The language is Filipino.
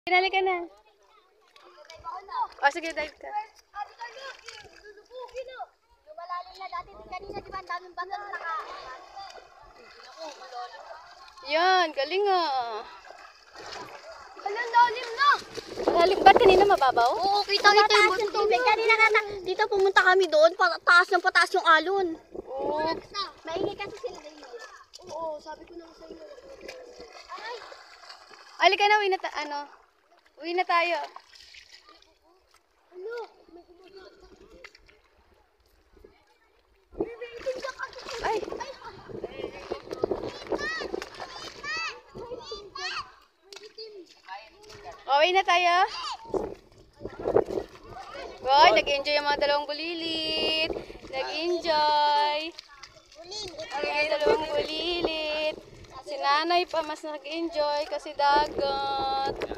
Pinali ka na. O, sige, dive ka. Lumalalim na dati. Kanina, di ba, ang daming bato na naka... Yan, galing ah. Alam, lalim na! Malalim. Ba't kanina mababaw? Oo, kita-kita yung bato tubig. Kanina dito pumunta kami doon. Pataas ng pataas yung alon. Oo. Maingay kasi sila dahil. Oo, sabi ko na sa inyo. Ay! Halika na, uwi na tayo. Ano? May gumagata. Bebe, itinda ka. Ay! Uwi na tayo. Wow, nag-enjoy yung mga dalawang bulilit. Nag-enjoy. Yung dalawang bulilit. Si nanay pa mas nag-enjoy kasi dagat.